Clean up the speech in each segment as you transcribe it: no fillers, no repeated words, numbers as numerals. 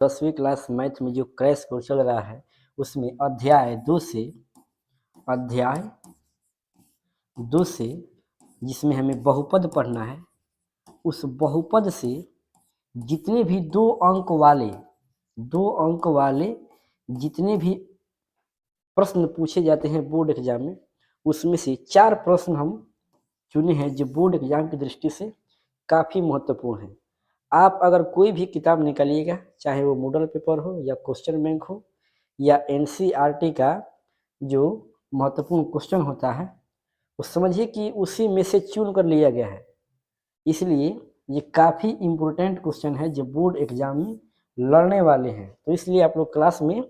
10वीं class math में जो क्रैश कोर्स चल रहा है उसमें अध्याय 2 से जिसमें हमें बहुपद पढ़ना है, उस बहुपद से जितने भी 2 अंक वाले जितने भी प्रश्न पूछे जाते हैं बोर्ड एग्जाम में, उसमें से 4 प्रश्न हम चुने हैं जो बोर्ड एग्जाम की दृष्टि से काफ़ी महत्वपूर्ण है। आप अगर कोई भी किताब निकालिएगा, चाहे वो मॉडल पेपर हो या क्वेश्चन बैंक हो या एनसीईआरटी का जो महत्वपूर्ण क्वेश्चन होता है, वो समझिए कि उसी में से चुन कर लिया गया है। इसलिए ये काफ़ी इम्पोर्टेंट क्वेश्चन है जो बोर्ड एग्जाम में लड़ने वाले हैं। तो इसलिए आप लोग क्लास में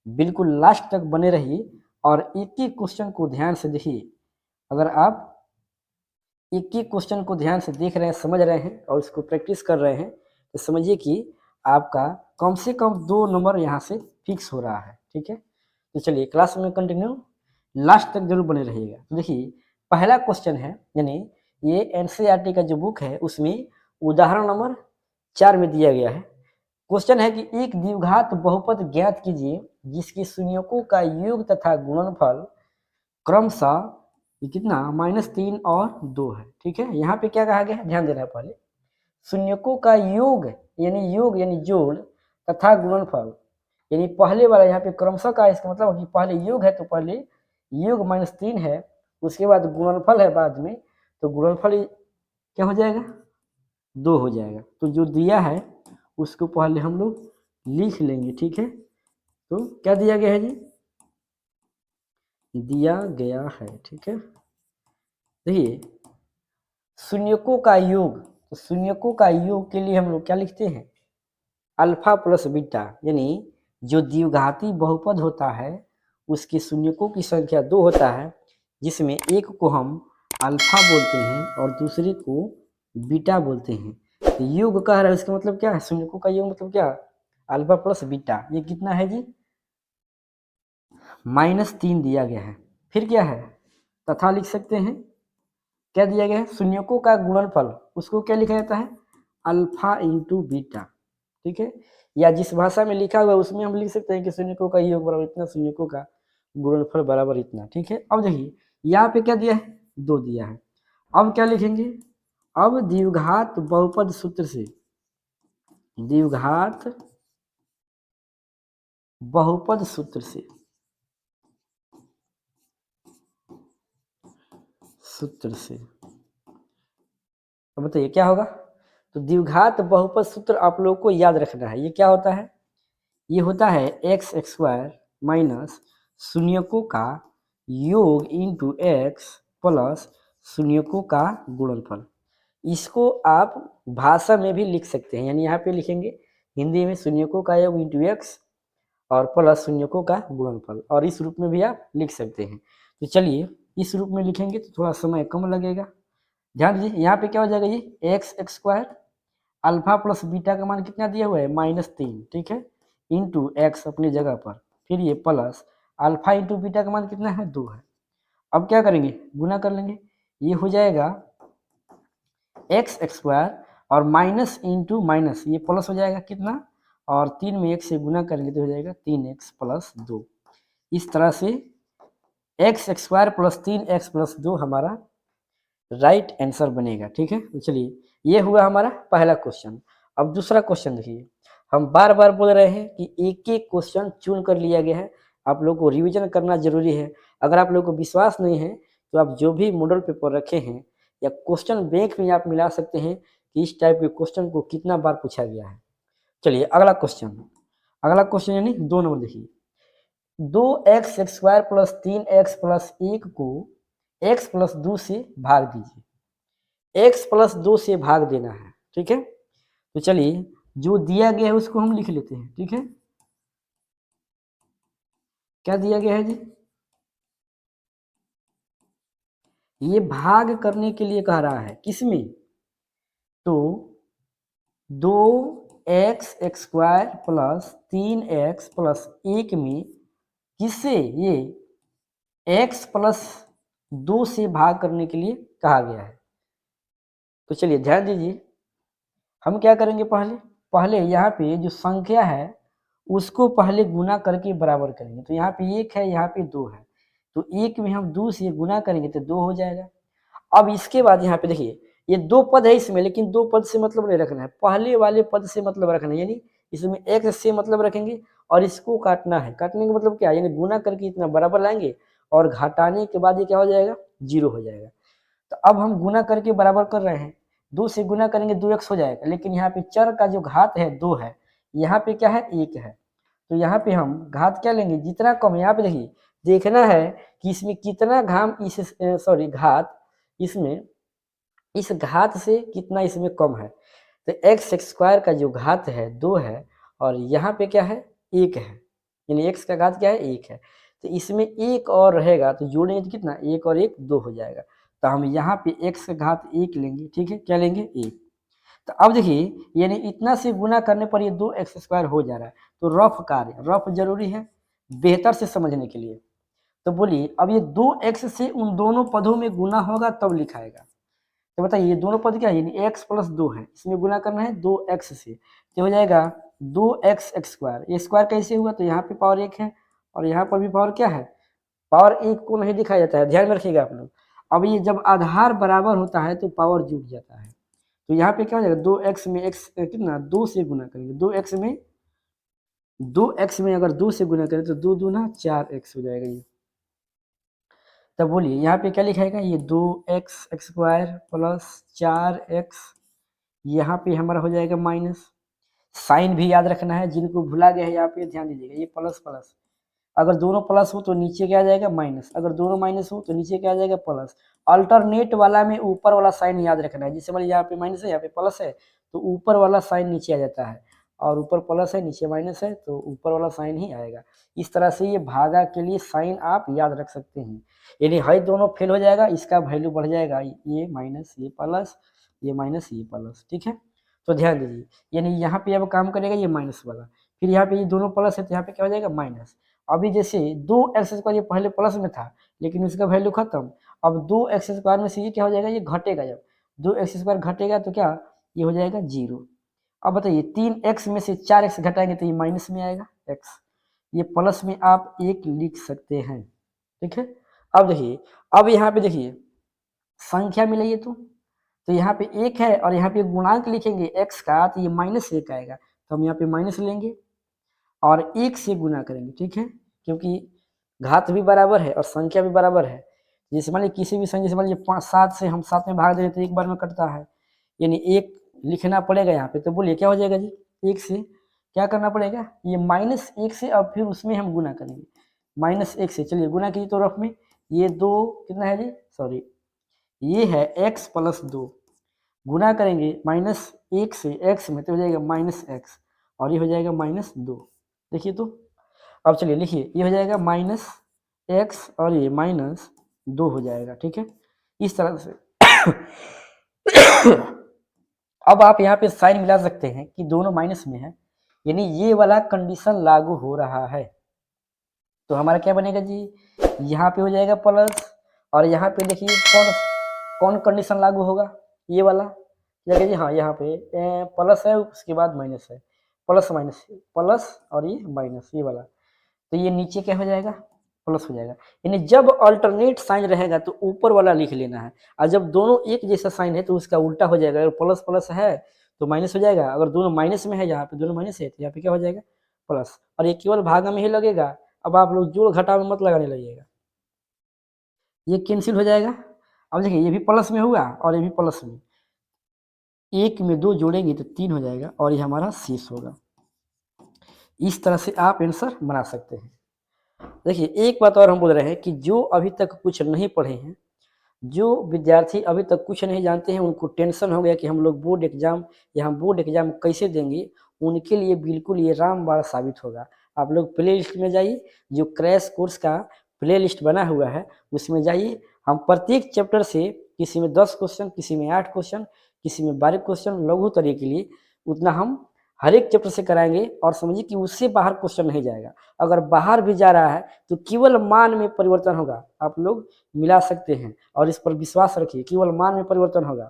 बिल्कुल लास्ट तक बने रहिए और एक एक क्वेश्चन को ध्यान से देखिए। अगर आप एक एक क्वेश्चन को ध्यान से देख रहे हैं, समझ रहे हैं और उसको प्रैक्टिस कर रहे हैं, तो समझिए कि आपका कम से कम 2 नंबर यहाँ से फिक्स हो रहा है। ठीक है, तो चलिए क्लास में कंटिन्यू लास्ट तक जरूर बने रहिएगा। तो देखिए पहला क्वेश्चन है, यानी ये एनसीईआरटी का जो बुक है उसमें उदाहरण नंबर 4 में दिया गया है। क्वेश्चन है कि एक द्विघात बहुपद ज्ञात कीजिए जिसके शून्यकों का योग तथा गुणनफल क्रमशः ये कितना -3 और 2 है। ठीक है, यहाँ पे क्या कहा गया है, ध्यान देना है। पहले शून्यकों का योग यानी जोड़ तथा गुणनफल, यानी पहले वाला यहाँ पे क्रमशः का, इसका मतलब कि पहले योग है तो पहले योग -3 है, उसके बाद गुणनफल है बाद में, तो गुणनफल क्या हो जाएगा, 2 हो जाएगा। तो जो दिया है उसको पहले हम लोग लिख लेंगे। ठीक है, तो क्या दिया गया है जी, दिया गया है। ठीक है, देखिए शून्यकों का योग, तो शून्यकों का योग के लिए हम लोग क्या लिखते हैं, अल्फा प्लस बीटा, यानी जो द्विघाती बहुपद होता है उसके शून्यकों की संख्या 2 होता है, जिसमें एक को हम अल्फा बोलते हैं और दूसरे को बीटा बोलते हैं। तो योग कह रहा है, इसका मतलब क्या है, शून्यकों का योग मतलब क्या, अल्फा प्लस बीटा। ये कितना है जी, -3 दिया गया है। फिर क्या है, तथा लिख सकते हैं, क्या दिया गया है, शून्यकों का गुणनफल, उसको क्या लिखा जाता है, अल्फा इंटू बीटा। ठीक है, या जिस भाषा में लिखा हुआ है उसमें हम लिख सकते हैं कि शून्यकों का योग बराबर इतना, शून्यकों का गुणनफल बराबर इतना। ठीक है, अब देखिए यहाँ पे क्या दिया है, 2 दिया है। अब क्या लिखेंगे, अब द्विघात बहुपद सूत्र से, द्विघात बहुपद सूत्र से अब बताइए क्या होगा। तो द्विघात बहुपद सूत्र आप लोगों को याद रखना है। ये क्या होता है, ये होता है x² माइनस शून्यकों का योग इंटू x प्लस शून्यकों का गुणनफल। इसको आप भाषा में भी लिख सकते हैं, यानी यहाँ पे लिखेंगे हिंदी में शून्यकों का योग इंटू x और प्लस शून्यकों का गुणनफल, और इस रूप में भी आप लिख सकते हैं। तो चलिए इस रूप में लिखेंगे तो थोड़ा समय कम लगेगा। ध्यान दीजिए यहाँ पे क्या हो जाएगा, ये x² अल्फा प्लस बीटा का मान कितना दिया हुआ है, -3। ठीक है, इंटू एक्स अपनी जगह पर, फिर ये प्लस अल्फा इंटू बीटा का मान कितना है, 2 है। अब क्या करेंगे, गुना कर लेंगे, ये हो जाएगा x² और माइनस इंटू माइनस ये प्लस हो जाएगा कितना, और 3 में 1 से गुना करेंगे तो हो जाएगा 3x प्लस 2। इस तरह से x² प्लस 3x प्लस 2 हमारा राइट आंसर बनेगा। ठीक है, तो चलिए ये हुआ हमारा पहला क्वेश्चन। अब दूसरा क्वेश्चन देखिए, हम बार बार बोल रहे हैं कि एक एक क्वेश्चन चुन कर लिया गया है, आप लोग को रिवीजन करना जरूरी है। अगर आप लोग को विश्वास नहीं है तो आप जो भी मॉडल पेपर रखे हैं या क्वेश्चन बैंक में आप मिला सकते हैं कि इस टाइप के क्वेश्चन को कितना बार पूछा गया है। चलिए अगला क्वेश्चन यानी 2 नंबर देखिए, 2x² प्लस 3x प्लस 1 को x प्लस 2 से भाग दीजिए। x प्लस 2 से भाग देना है। ठीक है, तो चलिए जो दिया गया है उसको हम लिख लेते हैं। ठीक है, क्या दिया गया है जी, ये भाग करने के लिए कह रहा है, किसमें, तो 2x² प्लस 3x प्लस 1 में किससे, ये x प्लस 2 से भाग करने के लिए कहा गया है। तो चलिए ध्यान दीजिए, हम क्या करेंगे, पहले यहाँ पे जो संख्या है उसको पहले गुना करके बराबर करेंगे। तो यहाँ पे 1 है, यहाँ पे 2 है, तो 1 में हम 2 से गुना करेंगे तो 2 हो जाएगा। अब इसके बाद यहाँ पे देखिए ये 2 पद है इसमें, लेकिन 2 पद से मतलब नहीं रखना है, पहले वाले पद से मतलब रखना है, यानी इसमें x से मतलब रखेंगे और इसको काटना है। काटने का मतलब क्या है, यानी गुना करके इतना बराबर लाएंगे और घटाने के बाद ये क्या हो जाएगा, 0 हो जाएगा। तो अब हम गुना करके बराबर कर रहे हैं, 2 से गुना करेंगे 2x हो जाएगा, लेकिन यहाँ पे चर का जो घात है 2 है, यहाँ पे क्या है 1 है, तो यहाँ पे हम घात क्या लेंगे, जितना कम है। यहाँ पे देखिए देखना है कि इसमें कितना घात इसमें इस घात से कितना इसमें कम है। तो एक्स स्क्वायर का जो घात है 2 है और यहाँ पे क्या है 1 है, यानी एक्स का घात क्या है 1 है, तो इसमें 1 और रहेगा तो जोड़ेंगे तो कितना 1 और 1 2 हो जाएगा। तो हम यहाँ पे एक्स का घात 1 लेंगे, ठीक है, क्या लेंगे 1। तो अब देखिए यानी इतना से गुना करने पर ये 2x स्क्वायर हो जा रहा है। तो रफ कार्य, रफ जरूरी है बेहतर से समझने के लिए। तो बोलिए अब ये 2x से उन दोनों पदों में गुना होगा तब लिखाएगा। तो बताइए ये दोनों पद क्या है, यानी x प्लस 2 है, इसमें गुना करना है 2x से, तो हो जाएगा 2x स्क्वायर। ये स्क्वायर कैसे हुआ, तो यहाँ पे पावर 1 है और यहाँ पर भी पावर क्या है, पावर 1 को नहीं दिखाया जाता है, ध्यान में रखिएगा आप लोग। अब ये जब आधार बराबर होता है तो पावर जुट जाता है। तो यहाँ पे क्या हो जाएगा 2x में x कितना 2 से गुना करेंगे, 2x में अगर 2 से गुना करें तो 2 दूना 4x हो जाएगा ये। तब बोलिए यहाँ पे क्या लिखाएगा, ये 2x स्क्वायर प्लस 4x, यहाँ पे हमारा हो जाएगा माइनस। साइन भी याद रखना है, जिनको भुला गया है यहाँ पे ध्यान दीजिएगा, ये प्लस प्लस, अगर दोनों प्लस हो तो नीचे क्या आ जाएगा माइनस, अगर दोनों माइनस हो तो नीचे क्या आ जाएगा प्लस। अल्टरनेट वाला में ऊपर वाला साइन याद रखना है, जैसे मान लीजिए यहाँ पे माइनस है यहाँ पे प्लस है तो ऊपर वाला साइन नीचे आ जाता है, और ऊपर प्लस है नीचे माइनस है तो ऊपर वाला साइन ही आएगा। इस तरह से ये भागा के लिए साइन आप याद रख सकते हैं, यानी है दोनों फेल हो जाएगा, इसका वैल्यू बढ़ जाएगा, ये माइनस ये प्लस, ये माइनस ये प्लस, ठीक है। तो ध्यान दीजिए यानी यहाँ पे अब काम करेगा ये माइनस वाला, फिर यहाँ पे ये दोनों प्लस है तो यहाँ पे क्या हो जाएगा माइनस। अभी जैसे 2x स्क्वायर ये पहले प्लस में था लेकिन उसका वैल्यू खत्म, अब 2x स्क्वायर में से ये क्या हो जाएगा, ये घटेगा, जब 2x स्क्वायर घटेगा तो क्या ये हो जाएगा 0। अब बताइए 3x में से 4x घटाएंगे तो ये माइनस में आएगा x, ये प्लस में आप 1 लिख सकते हैं, ठीक है। अब देखिए अब यहाँ पे देखिए संख्या मिलाइए तो यहाँ पे 1 है और यहाँ पे गुणांक लिखेंगे x का तो ये -1 आएगा, तो हम यहाँ पे माइनस लेंगे और 1 से गुना करेंगे, ठीक है, क्योंकि घात भी बराबर है और संख्या भी बराबर है। जैसे मान लीजिए किसी भी संख्या, जैसे मान लीजिए 7 से हम 7 में भाग दें तो एक बार में कटता है, यानी 1 लिखना पड़ेगा यहाँ पे। तो बोलिए क्या हो जाएगा जी, 1 से क्या करना पड़ेगा, ये -1 से, अब फिर उसमें हम गुना करेंगे -1 से। चलिए गुना कीजिए तो रफ में, ये 2 कितना है जी, सॉरी ये है x प्लस 2, गुना करेंगे -1 से x में तो हो जाएगा -x और ये हो जाएगा -2। देखिए तो अब चलिए लिखिए, ये हो जाएगा -x और ये -2 हो जाएगा, ठीक है, इस तरह से। अब आप यहाँ पे साइन मिला सकते हैं कि दोनों माइनस में है, यानी ये वाला कंडीशन लागू हो रहा है। तो हमारा क्या बनेगा जी, यहाँ पे हो जाएगा प्लस और यहाँ पे देखिए कौन कौन कंडीशन लागू होगा, ये वाला जाएगा जी, हाँ यहाँ पे प्लस है उसके बाद माइनस है, प्लस माइनस प्लस और ये माइनस ये वाला, तो ये नीचे क्या हो जाएगा प्लस हो जाएगा। यानी जब अल्टरनेट साइन रहेगा तो ऊपर वाला लिख लेना है, और जब दोनों एक जैसा साइन है तो उसका उल्टा हो जाएगा, अगर प्लस प्लस है तो माइनस हो जाएगा, अगर दोनों माइनस में है यहाँ पे दोनों माइनस है तो यहाँ पे क्या हो जाएगा प्लस, और ये केवल भागा में ही लगेगा। अब आप लोग जोड़ घटाव में मत लगाने लगेगा, ये कैंसिल हो जाएगा। अब देखिए ये भी प्लस में हुआ और ये भी प्लस में, 1 में 2 जोड़ेंगे तो 3 हो जाएगा और ये हमारा शेष होगा। इस तरह से आप आंसर बना सकते हैं। देखिए एक बात और हम बोल रहे हैं कि जो अभी तक कुछ नहीं पढ़े हैं, जो विद्यार्थी अभी तक कुछ नहीं जानते हैं, उनको टेंशन हो गया कि हम लोग बोर्ड एग्जाम या हम बोर्ड एग्जाम कैसे देंगे, उनके लिए बिल्कुल ये रामबाण साबित होगा। आप लोग प्ले लिस्ट में जाइए, जो क्रैश कोर्स का प्ले लिस्ट बना हुआ है उसमें जाइए। हम प्रत्येक चैप्टर से किसी में 10 क्वेश्चन, किसी में 8 क्वेश्चन, किसी में 12 क्वेश्चन लघु तरह के लिए उतना हम हर एक चैप्टर से कराएंगे, और समझिए कि उससे बाहर क्वेश्चन नहीं जाएगा। अगर बाहर भी जा रहा है तो केवल मान में परिवर्तन होगा, आप लोग मिला सकते हैं और इस पर विश्वास रखिए, केवल मान में परिवर्तन होगा।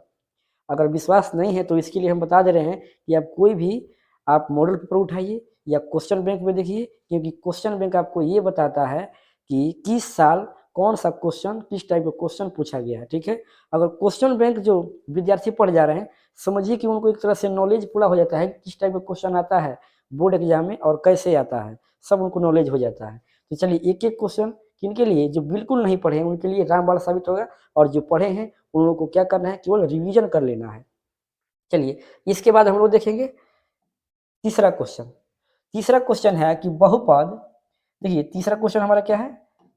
अगर विश्वास नहीं है तो इसके लिए हम बता दे रहे हैं कि आप कोई भी आप मॉडल पेपर उठाइए या क्वेश्चन बैंक में देखिए, क्योंकि क्वेश्चन बैंक आपको ये बताता है कि किस साल कौन सा क्वेश्चन, किस टाइप का क्वेश्चन पूछा गया है। ठीक है, अगर क्वेश्चन बैंक जो विद्यार्थी पढ़ जा रहे हैं, समझिए कि उनको एक तरह से नॉलेज पूरा हो जाता है, किस टाइप का क्वेश्चन आता है बोर्ड एग्जाम में और कैसे आता है, सब उनको नॉलेज हो जाता है। तो चलिए एक एक क्वेश्चन किनके लिए, जो बिल्कुल नहीं पढ़े हैं उनके लिए रामबाण साबित होगा, और जो पढ़े हैं उन लोगों को क्या करना है, केवल रिवीजन कर लेना है। चलिए इसके बाद हम लोग देखेंगे तीसरा क्वेश्चन। तीसरा क्वेश्चन है कि बहुपद, देखिए तीसरा क्वेश्चन हमारा क्या है,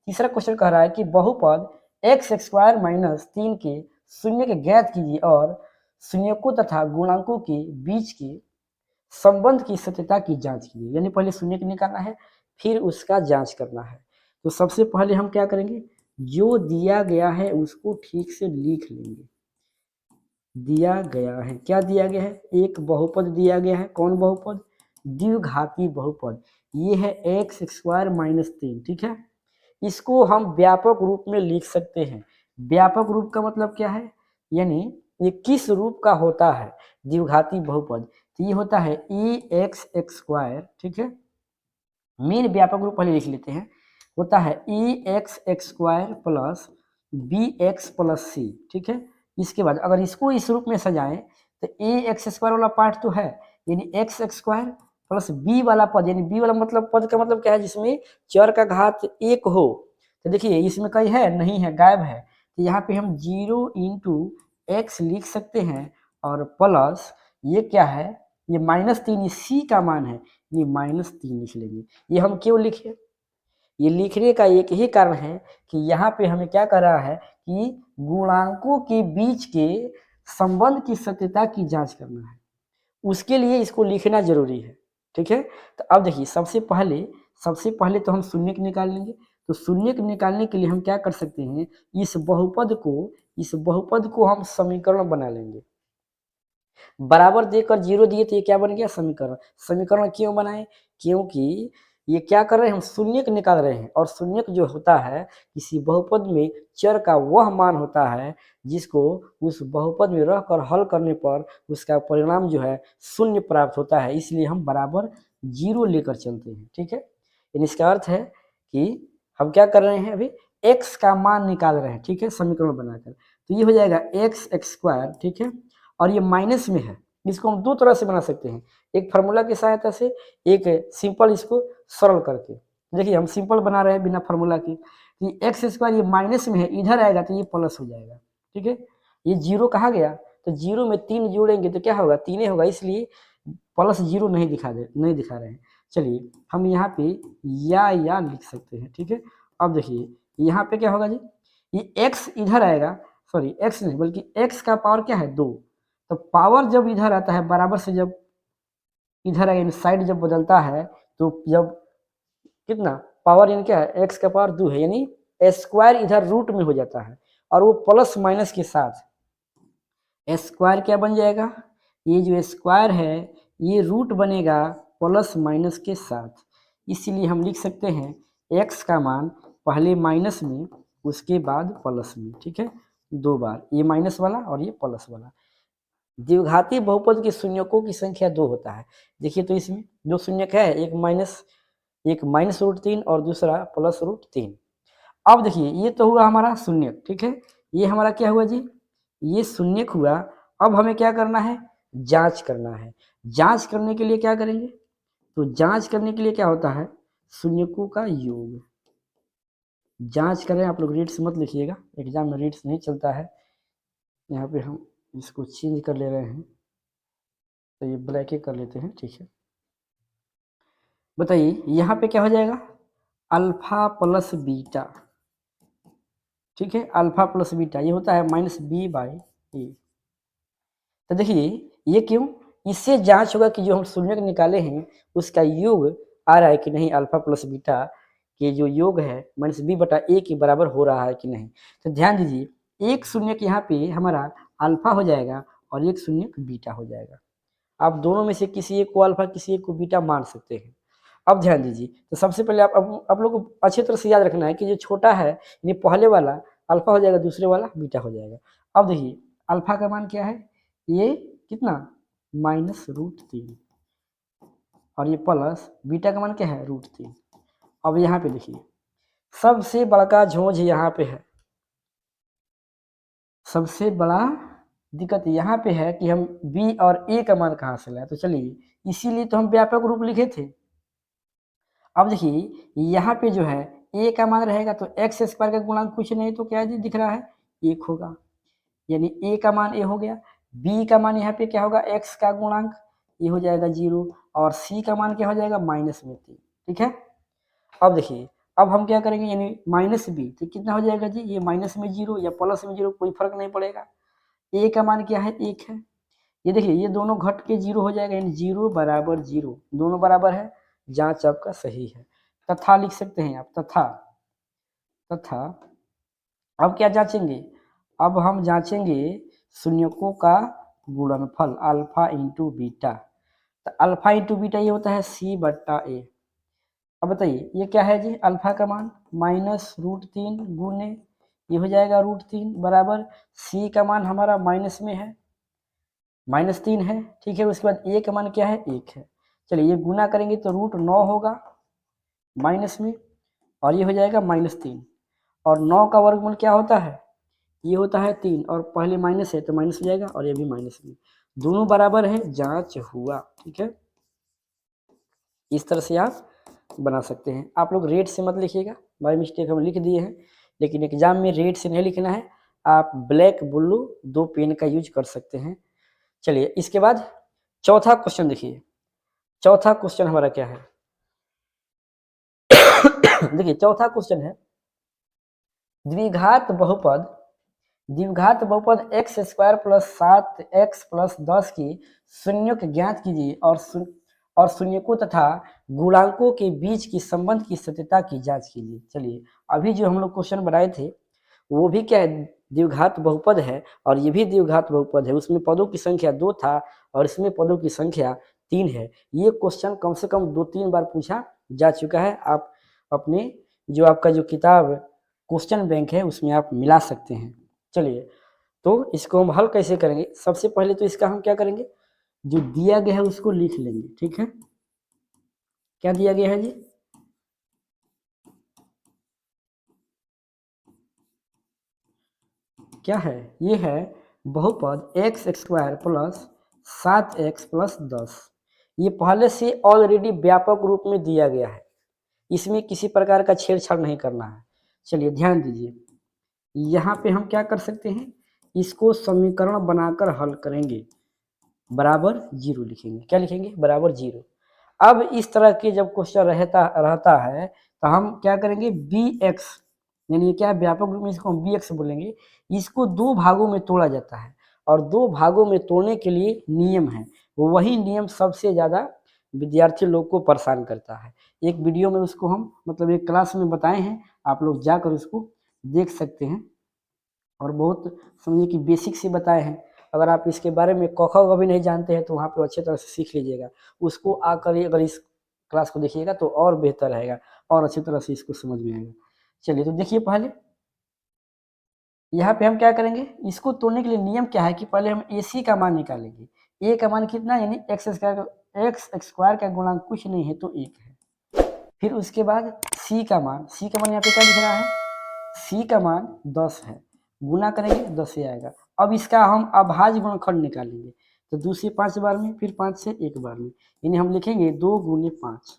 तीसरा क्वेश्चन कह रहा है कि बहुपद एक्स स्क्वायर माइनस 3 के शून्य के ज्ञात कीजिए और शून्यकों तथा गुणांकों के बीच के संबंध की सत्यता की जांच कीजिए। यानी पहले शून्य को निकालना है, फिर उसका जांच करना है। तो सबसे पहले हम क्या करेंगे, जो दिया गया है उसको ठीक से लिख लेंगे। दिया गया है, क्या दिया गया है, एक बहुपद दिया गया है। कौन बहुपद, द्विघाती बहुपद। ये है एक्स स्क्वायर माइनस 3। ठीक है, इसको हम व्यापक रूप में लिख सकते हैं। व्यापक रूप का मतलब क्या है, यानी ये किस रूप का होता है द्विघाती बहुपद, तो ये होता है ई एक्स एक्स स्क्वायर। ठीक है, मेन व्यापक रूप पहले लिख लेते हैं, होता है a x x square plus b x plus c. ठीक है, इसके बाद अगर इसको इस रूप में सजाएं तो ए एक्स स्क्वायर वाला पार्ट तो है, यानी x x square plus b वाला पद, यानी बी वाला मतलब पद का मतलब क्या है, जिसमें चर का घात 1 हो। तो देखिए इसमें कहीं है, नहीं है, गायब है। तो यहाँ पे हम 0 इंटू एक्स लिख सकते हैं, और प्लस ये क्या है, ये -3 सी का मान है, ये -3 लिख लेंगे। ये हम क्यों लिखे, ये लिखने का एक ही कारण है कि यहाँ पे हमें क्या कर रहा है कि गुणांकों के बीच के संबंध की सत्यता की जांच करना है, उसके लिए इसको लिखना जरूरी है। ठीक है, तो अब देखिए सबसे पहले तो हम शून्य को निकाल लेंगे। तो शून्य को निकालने के लिए हम क्या कर सकते हैं, इस बहुपद को हम समीकरण बना लेंगे। बराबर देकर 0 दिए तो ये क्या बन गया, समीकरण। समीकरण क्यों बनाए, क्योंकि ये क्या कर रहे हैं, हम शून्य को निकाल रहे हैं, और शून्य जो होता है किसी बहुपद में चर का वह मान होता है जिसको उस बहुपद में रहकर हल करने पर उसका परिणाम जो है शून्य प्राप्त होता है, इसलिए हम बराबर 0 लेकर चलते हैं। ठीक है, यानी इसका अर्थ है कि हम क्या कर रहे हैं, अभी x का मान निकाल रहे हैं। ठीक है, समीकरण बनाकर, तो ये हो जाएगा एक्स एक्स स्क्वायर। ठीक है, और ये माइनस में है, इसको हम दो तरह से बना सकते हैं, एक फार्मूला की सहायता से, एक सिंपल इसको सरल करके। देखिए हम सिंपल बना रहे हैं बिना फार्मूला की, कि एक्स स्क्वायर ये माइनस में है, इधर आएगा तो ये प्लस हो जाएगा। ठीक है, ये 0 कहा गया, तो 0 में 3 जोड़ेंगे तो क्या होगा, 3 होगा, इसलिए प्लस 0 नहीं दिखा रहे हैं। चलिए हम यहाँ पे या लिख सकते हैं। ठीक है, अब देखिए यहाँ पे क्या होगा जी, ये x इधर आएगा, सॉरी x नहीं बल्कि x का पावर क्या है, 2। तो पावर जब इधर आता है, बराबर से जब इधर आएगा, साइड जब बदलता है, तो जब कितना पावर, यानी क्या है, x का पावर 2 है, यानी स्क्वायर इधर रूट में हो जाता है, और वो प्लस माइनस के साथ स्क्वायर क्या बन जाएगा, ये जो स्क्वायर है ये रूट बनेगा प्लस माइनस के साथ। इसीलिए हम लिख सकते हैं x का मान पहले माइनस में, उसके बाद प्लस में। ठीक है, 2 बार, ये माइनस वाला और ये प्लस वाला। द्विघाती बहुपद के शून्यकों की संख्या 2 होता है। देखिए तो इसमें दो शून्यक है, एक माइनस रूट 3 और दूसरा प्लस रूट 3। अब देखिए ये तो हुआ हमारा शून्यक। ठीक है, ये हमारा क्या हुआ जी, ये शून्यक हुआ। अब हमें क्या करना है, जांच करना है। जांच करने के लिए क्या करेंगे, तो जांच करने के लिए क्या होता है, शून्यकों का योग। जांच करें, आप लोग रीड्स मत लिखिएगा, एग्जाम में रीड्स नहीं चलता है। यहाँ पे हम इसको चेंज कर ले रहे हैं, तो ये ब्लैक ही कर लेते हैं। ठीक है, बताइए यहाँ पे क्या हो जाएगा, अल्फा प्लस बीटा। ठीक है, अल्फा प्लस बीटा ये होता है -b/a। तो देखिए ये क्यों, इससे जांच होगा कि जो हम शून्य निकाले हैं उसका योग आ रहा है कि नहीं, अल्फा प्लस बीटा के जो योग है -b/a के बराबर हो रहा है कि नहीं। तो ध्यान दीजिए, एक शून्य यहाँ पे हमारा अल्फा हो जाएगा और एक शून्य बीटा हो जाएगा। आप दोनों में से किसी एक को अल्फा किसी एक को बीटा मान सकते हैं। अब ध्यान दीजिए, तो सबसे पहले आप लोग को अच्छी तरह से याद रखना है कि जो छोटा है यानी पहले वाला अल्फा हो जाएगा, दूसरे वाला बीटा हो जाएगा। अब देखिए अल्फा का मान क्या है, ये कितना, -√3, और ये प्लस बीटा का मान क्या है √3। अब यहाँ पे देखिए सबसे बड़ा झोंझ यहाँ पे है, सबसे बड़ा दिक्कत यहाँ पे है कि हम b और a का मान कहाँ से लाए। तो चलिए इसीलिए तो हम व्यापक रूप लिखे थे। अब देखिए यहाँ पे जो है a का मान रहेगा तो x स्क्वायर का गुणांक कुछ नहीं तो क्या दिख रहा है 1 होगा, यानी a का मान a हो गया। b का मान यहाँ पे क्या होगा x का गुणांक ये हो जाएगा 0 और c का मान क्या हो जाएगा -3। ठीक है, अब देखिए अब हम क्या करेंगे यानी -b तो कितना हो जाएगा जी, ये माइनस में 0 या प्लस में 0 कोई फर्क नहीं पड़ेगा। a का मान क्या है 1 है, ये देखिए ये दोनों घट के 0 हो जाएगा यानी 0 बराबर 0 दोनों बराबर है, जांच आपका सही है। तथा लिख सकते हैं आप, तथा अब क्या जांचेंगे, अब हम जांचेंगे शून्यकों का गुणनफल अल्फा इंटू बीटा। तो अल्फा इंटू बीटा ये होता है c/a। अब बताइए ये क्या है जी, अल्फा का मान -√3 गुने ये हो जाएगा √3 बराबर c का मान हमारा माइनस में है -3 है। ठीक है, उसके बाद a का मान क्या है 1 है। चलिए ये गुना करेंगे तो √9 होगा माइनस में और ये हो जाएगा -3 और 9 का वर्गमूल क्या होता है, ये होता है 3 और पहले माइनस है तो माइनस हो जाएगा और ये भी माइनस में, दोनों बराबर है, जांच हुआ। ठीक है, इस तरह से आप बना सकते हैं। आप लोग रेट से मत लिखिएगा, बाय मिस्टेक हम लिख दिए हैं, लेकिन एग्जाम में रेट से नहीं लिखना है, आप ब्लैक ब्लू 2 पेन का यूज कर सकते हैं। चलिए इसके बाद चौथा क्वेश्चन देखिए, चौथा क्वेश्चन हमारा क्या है देखिए चौथा क्वेश्चन है द्विघात बहुपद x² + 7x + 10 की शून्यक ज्ञात कीजिए और शून्यकों तथा गुणांकों के बीच की संबंध की सत्यता की जांच कीजिए। चलिए अभी जो हम लोग क्वेश्चन बनाए थे वो भी क्या है, द्विघात बहुपद है और ये भी द्विघात बहुपद है, उसमें पदों की संख्या 2 था और इसमें पदों की संख्या 3 है। ये क्वेश्चन कम से कम 2-3 बार पूछा जा चुका है, आप अपने जो आपका जो किताब क्वेश्चन बैंक है उसमें आप मिला सकते हैं। चलिए तो इसको हम हल कैसे करेंगे, सबसे पहले तो इसका हम क्या करेंगे, जो दिया गया है उसको लिख लेंगे। ठीक है, क्या दिया गया है जी, क्या है, ये है बहुपद x² + 7x + 10। ये पहले से ऑलरेडी व्यापक रूप में दिया गया है, इसमें किसी प्रकार का छेड़छाड़ नहीं करना है। चलिए ध्यान दीजिए, यहाँ पे हम क्या कर सकते हैं, इसको समीकरण बनाकर हल करेंगे, बराबर 0 लिखेंगे। क्या लिखेंगे, बराबर 0। अब इस तरह के जब क्वेश्चन रहता है तो हम क्या करेंगे, bx यानी क्या व्यापक रूप में इसको हम bx बोलेंगे, इसको 2 भागों में तोड़ा जाता है और 2 भागों में तोड़ने के लिए नियम है, वही नियम सबसे ज़्यादा विद्यार्थी लोग को परेशान करता है। एक वीडियो में उसको हम मतलब एक क्लास में बताए हैं, आप लोग जाकर उसको देख सकते हैं और बहुत समझिए कि बेसिक से बताए हैं। अगर आप इसके बारे में क ख ग भी नहीं जानते हैं तो वहाँ पे अच्छे तरह से सीख लीजिएगा, उसको आकर अगर इस क्लास को देखिएगा तो और बेहतर रहेगा और अच्छी तरह से इसको समझ में आएगा। चलिए तो देखिए पहले यहाँ पे हम क्या करेंगे, इसको तोड़ने के लिए नियम क्या है कि पहले हम AC का मान निकालेंगे। A का मान कितना यानी x² का गुणांक कुछ नहीं है तो 1 है। फिर उसके बाद C का मान यहाँ पे क्या दिख रहा है, C का मान 10 है, गुना करेंगे 10 से आएगा। अब इसका हम अभाज्य गुणनखंड निकालेंगे तो 2 से 5 बार में, फिर 5 से 1 बार में, यानी हम लिखेंगे 2 × 5।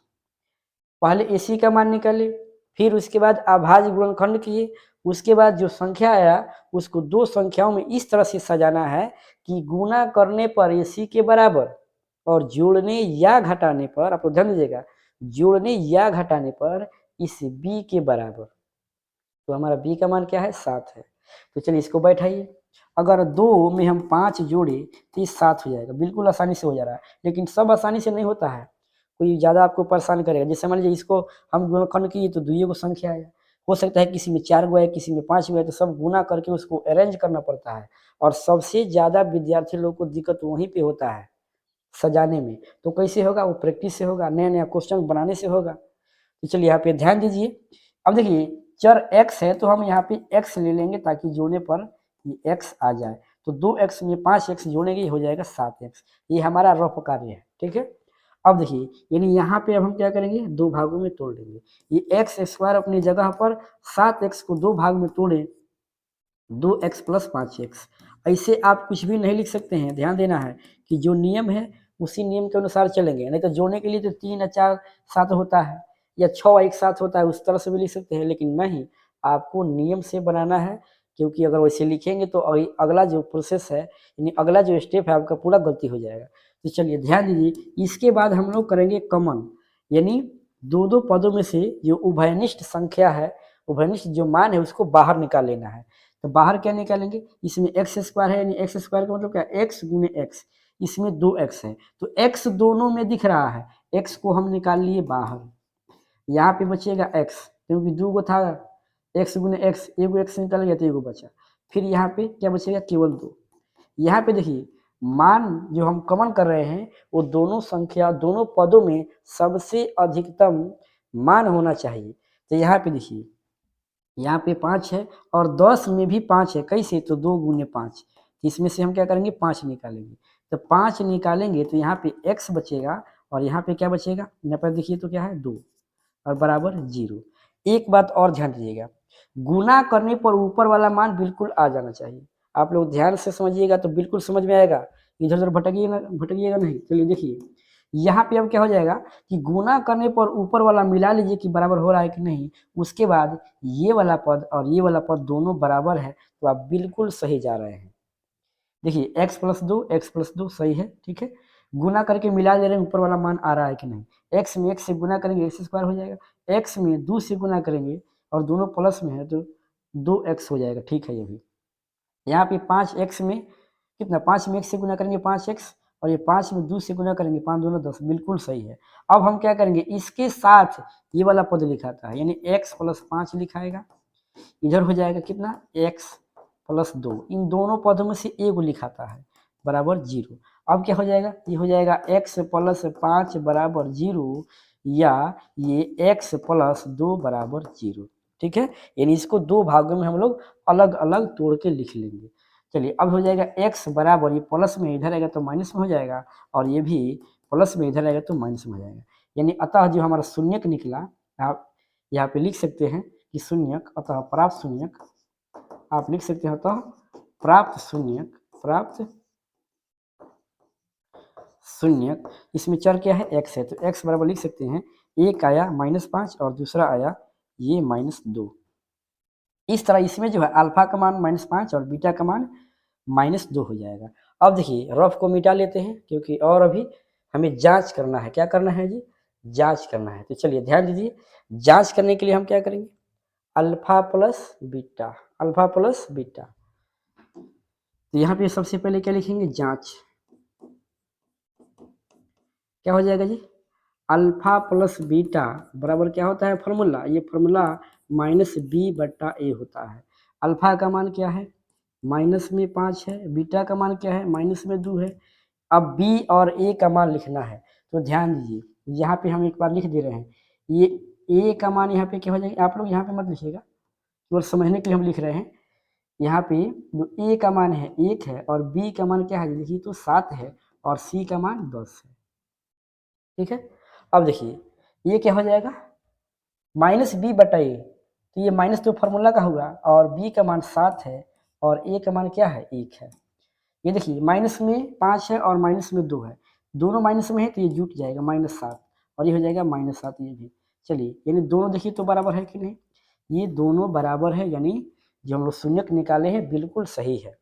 पहले AC का मान निकाले, फिर उसके बाद अभाज्य गुणनखंड किए, उसके बाद जो संख्या आया उसको 2 संख्याओं में इस तरह से सजाना है कि गुना करने पर AC के बराबर और जोड़ने या घटाने पर, आप ध्यान दीजिएगा, जोड़ने या घटाने पर इस B के बराबर। तो हमारा B का मान क्या है 7 है। तो चलिए इसको बैठाइए, अगर 2 में हम 5 जोड़े तो ये 7 हो जाएगा, बिल्कुल आसानी से हो जा रहा है, लेकिन सब आसानी से नहीं होता है, कोई ज़्यादा आपको परेशान करेगा। जैसे मान लीजिए इसको हम गुणनखंड किए तो 2 को संख्या आया, हो सकता है किसी में 4 गो है, किसी में 5 गो है, तो सब गुना करके उसको अरेंज करना पड़ता है और सबसे ज़्यादा विद्यार्थी लोग को दिक्कत वहीं पे होता है सजाने में। तो कैसे होगा, वो प्रैक्टिस से होगा, नया नया क्वेश्चन बनाने से होगा। तो चलिए यहाँ पे ध्यान दीजिए, अब देखिए चर x है तो हम यहाँ पे x ले लेंगे ताकि जोड़ने पर ये x आ जाए। तो 2x में 5x जोड़ेंगे हो जाएगा 7x, ये हमारा रफ कार्य है। ठीक है, अब देखिए यानी यहाँ पे अब हम क्या करेंगे, दो भागों में तोड़ देंगे। ये एक्स स्क्वायर अपनी जगह पर 7x को दो भाग में तोड़े 2x प्लस 5x। ऐसे आप कुछ भी नहीं लिख सकते हैं, ध्यान देना है कि जो नियम है उसी नियम के अनुसार चलेंगे। नहीं तो जोड़ने के लिए तो 3 या 4 साथ होता है या 6 एक साथ होता है, उस तरह से भी लिख सकते हैं, लेकिन नहीं, आपको नियम से बनाना है। क्योंकि अगर वैसे लिखेंगे तो अगला जो प्रोसेस है यानी अगला जो स्टेप है आपका पूरा गलती हो जाएगा। तो चलिए ध्यान दीजिए, इसके बाद हम लोग करेंगे कॉमन, यानी दो दो पदों में से जो उभयनिष्ठ संख्या है, उभयनिष्ठ जो मान है उसको बाहर निकाल लेना है। तो बाहर क्या निकालेंगे, इसमें एक्स स्क्वायर है यानी एक्स स्क्वायर का मतलब क्या, एक्स गुने एक्स, इसमें 2x है तो x दोनों में दिख रहा है, x को हम निकाल लिए बाहर, यहाँ पे बचेगा x क्योंकि दो गो था, x गुने x, एगो x निकल गया तो एगो बचा, फिर यहाँ पे क्या बचेगा, केवल 2। यहाँ पे देखिए मान जो हम कॉमन कर रहे हैं वो दोनों संख्या दोनों पदों में सबसे अधिकतम मान होना चाहिए। तो यहाँ पे देखिए यहाँ पे 5 है और 10 में भी 5 है, कैसे, तो 2 गुने 5, इसमें से हम क्या करेंगे 5 निकालेंगे। तो 5 निकालेंगे तो यहाँ पे x बचेगा और यहाँ पे क्या बचेगा, यहाँ पर देखिए तो क्या है 2 और बराबर 0। एक बात और ध्यान दीजिएगा, गुना करने पर ऊपर वाला मान बिल्कुल आ जाना चाहिए। आप लोग ध्यान से समझिएगा तो बिल्कुल समझ में आएगा, इधर उधर भटकिएगा नहीं। चलिए देखिए यहाँ पे अब क्या हो जाएगा कि गुना करने पर ऊपर वाला मिला लीजिए कि बराबर हो रहा है कि नहीं, उसके बाद ये वाला पद और ये वाला पद दोनों बराबर है तो आप बिल्कुल सही जा रहे हैं। देखिए x प्लस 2 x प्लस 2 सही है, ठीक है, गुना करके मिला ले रहे हैं ऊपर वाला मान आ रहा है कि नहीं, x में x से गुना करेंगे एक्स स्क्वायर हो जाएगा, x में 2 से गुना करेंगे और दोनों प्लस में है तो 2x हो जाएगा, ठीक है। ये भी यहाँ पे 5x में कितना, 5 में x से गुना करेंगे 5x और ये 5 में 2 से गुना करेंगे 5 दूना 10, बिल्कुल सही है। अब हम क्या करेंगे, इसके साथ ये वाला पद लिखाता है यानी x प्लस 5 लिखाएगा, इधर हो जाएगा कितना, x प्लस 2, इन दोनों पदों में से एगो लिखाता है बराबर 0। अब क्या हो जाएगा, ये हो जाएगा x प्लस 5 बराबर 0 या ये x प्लस 2 बराबर 0, ठीक है। यानी इसको दो भागों में हम लोग अलग अलग तोड़ के लिख लेंगे। चलिए अब हो जाएगा x बराबर, ये प्लस में इधर आएगा तो माइनस में हो जाएगा और ये भी प्लस में इधर आएगा तो माइनस में हो जाएगा। यानी अतः जो हमारा शून्यक निकला, आप यहाँ पे लिख सकते हैं कि शून्यक, अतः प्राप्त शून्यक, आप लिख सकते हैं अतः प्राप्त शून्यक, प्राप्त शून्यक, इसमें चर क्या है, x है, तो x बराबर लिख सकते हैं, एक आया -5 और दूसरा आया ये -2। इस तरह इसमें जो है अल्फा का मान -5 और बीटा का मान -2 हो जाएगा। अब देखिए रफ को मिटा लेते हैं क्योंकि और अभी हमें जांच करना है, क्या करना है जी, जांच करना है। तो चलिए ध्यान दीजिए, जांच करने के लिए हम क्या करेंगे, alpha plus beta, alpha plus beta, तो यहाँ पे सबसे पहले क्या लिखेंगे, जांच, क्या हो जाएगा जी, अल्फा प्लस बीटा बराबर क्या होता है फॉर्मूला, ये फॉर्मूला -b/a होता है। अल्फा का मान क्या है, माइनस में 5 है, बीटा का मान क्या है, माइनस में 2 है। अब b और a का मान लिखना है, तो ध्यान दीजिए यहाँ पे हम एक बार लिख दे रहे हैं, ये a का मान यहाँ पे क्या हो जाएगा, आप लोग यहाँ पे मत लिखिएगा, केवल समझने के लिए हम लिख रहे हैं। यहाँ पे जो a का मान है 1 है और b का मान क्या है, देखिए तो 7 है और c का मान 10 है, ठीक है। अब देखिए ये क्या हो जाएगा, -b/a, तो ये माइनस तो फार्मूला का होगा और b का मान 7 है और a का मान क्या है, 1 है। ये देखिए माइनस में 5 है और माइनस में 2 है, दोनों माइनस में है तो ये जुट जाएगा -7 और ये हो जाएगा -7 ये भी। चलिए यानी दोनों देखिए तो बराबर है कि नहीं, ये दोनों बराबर है, यानी जो हम लोग शून्यक निकाले हैं बिल्कुल सही है।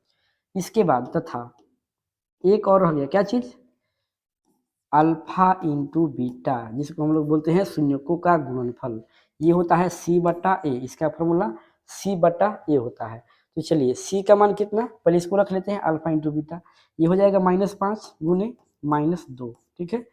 इसके बाद तथा एक और रह गया, क्या चीज़, अल्फा इंटू बीटा, जिसको हम लोग बोलते हैं शून्यकों का गुणनफल, ये होता है c/a, इसका फॉर्मूला c/a होता है। तो चलिए c का मान कितना, पहले इसको रख लेते हैं अल्फा इंटू बीटा, ये हो जाएगा -5 गुने -2, ठीक है।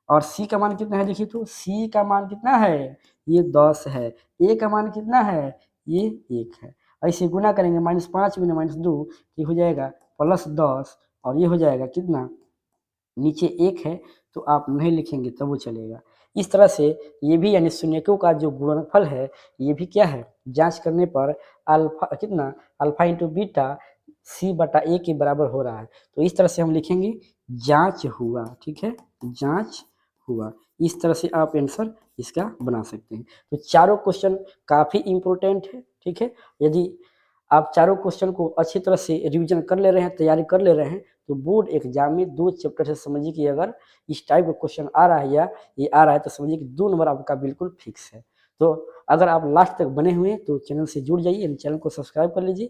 और c का मान कितना है, देखिए तो c का मान कितना है, ये 10 है, a का मान कितना है, ये 1 है। ऐसे गुना करेंगे -5 गुने -2, ये हो जाएगा +10 और ये हो जाएगा कितना, नीचे 1 है तो आप नहीं लिखेंगे तब वो चलेगा। इस तरह से ये भी यानी शून्यकों का जो गुणनफल है ये भी क्या है, जांच करने पर अल्फा कितना, अल्फा इंटू बीटा c/a के बराबर हो रहा है। तो इस तरह से हम लिखेंगे जांच हुआ, ठीक है, जांच हुआ। इस तरह से आप आंसर इसका बना सकते हैं। तो चारों क्वेश्चन काफ़ी इम्पोर्टेंट है, ठीक है। यदि आप चारों क्वेश्चन को अच्छी तरह से रिवीजन कर ले रहे हैं, तैयारी कर ले रहे हैं, तो बोर्ड एग्जाम में 2 चैप्टर से समझिए कि अगर इस टाइप का क्वेश्चन आ रहा है या ये आ रहा है तो समझिए कि 2 नंबर आपका बिल्कुल फिक्स है। तो अगर आप लास्ट तक बने हुए हैं तो चैनल से जुड़ जाइए, चैनल को सब्सक्राइब कर लीजिए